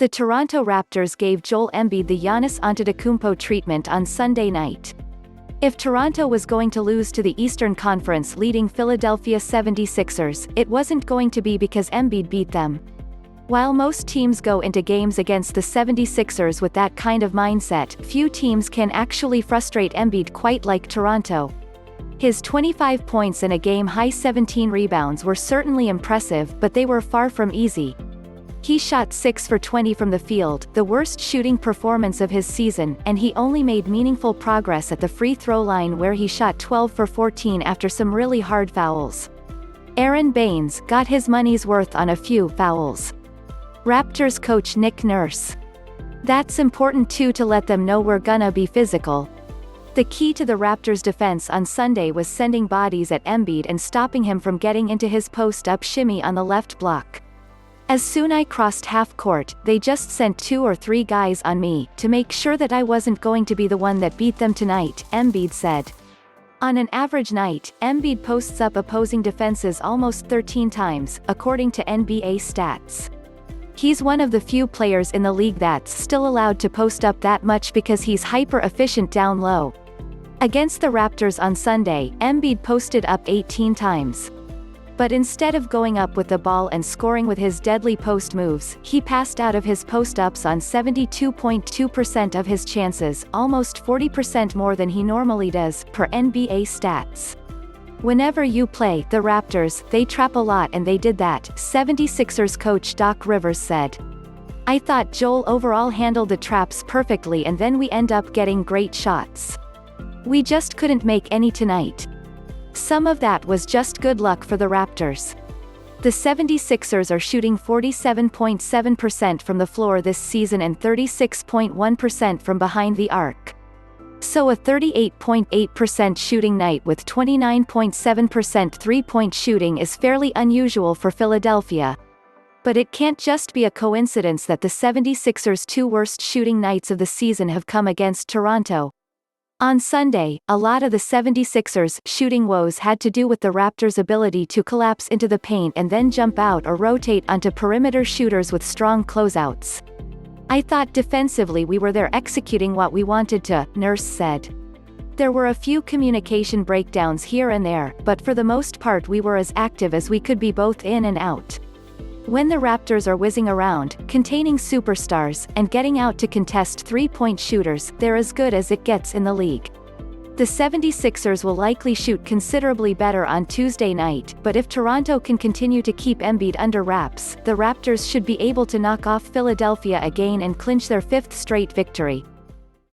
The Toronto Raptors gave Joel Embiid the Giannis Antetokounmpo treatment on Sunday night. If Toronto was going to lose to the Eastern Conference leading Philadelphia 76ers, it wasn't going to be because Embiid beat them. While most teams go into games against the 76ers with that kind of mindset, few teams can actually frustrate Embiid quite like Toronto. His 25 points and a game-high 17 rebounds were certainly impressive, but they were far from easy. He shot 6 for 20 from the field, the worst shooting performance of his season, and he only made meaningful progress at the free throw line where he shot 12 for 14 after some really hard fouls. Aron Baynes got his money's worth on a few fouls. Raptors coach Nick Nurse: "That's important too, to let them know we're gonna be physical." The key to the Raptors' defense on Sunday was sending bodies at Embiid and stopping him from getting into his post-up shimmy on the left block. "As soon I crossed half court, they just sent 2 or 3 guys on me, to make sure that I wasn't going to be the one that beat them tonight," Embiid said. On an average night, Embiid posts up opposing defenses almost 13 times, according to NBA stats. He's one of the few players in the league that's still allowed to post up that much because he's hyper-efficient down low. Against the Raptors on Sunday, Embiid posted up 18 times. But instead of going up with the ball and scoring with his deadly post moves, he passed out of his post-ups on 72.2% of his chances, almost 40% more than he normally does, per NBA stats. "Whenever you play the Raptors, they trap a lot, and they did that," 76ers coach Doc Rivers said. "I thought Joel overall handled the traps perfectly, and then we end up getting great shots. We just couldn't make any tonight. Some of that was just good luck for the Raptors." The 76ers are shooting 47.7% from the floor this season and 36.1% from behind the arc. So a 38.8% shooting night with 29.7% three-point shooting is fairly unusual for Philadelphia. But it can't just be a coincidence that the 76ers' 2 worst shooting nights of the season have come against Toronto. On Sunday, a lot of the 76ers' shooting woes had to do with the Raptors' ability to collapse into the paint and then jump out or rotate onto perimeter shooters with strong closeouts. "I thought defensively we were there executing what we wanted to," Nurse said. "There were a few communication breakdowns here and there, but for the most part we were as active as we could be both in and out. When the Raptors are whizzing around, containing superstars, and getting out to contest three-point shooters, they're as good as it gets in the league." The 76ers will likely shoot considerably better on Tuesday night, but if Toronto can continue to keep Embiid under wraps, the Raptors should be able to knock off Philadelphia again and clinch their 5th straight victory.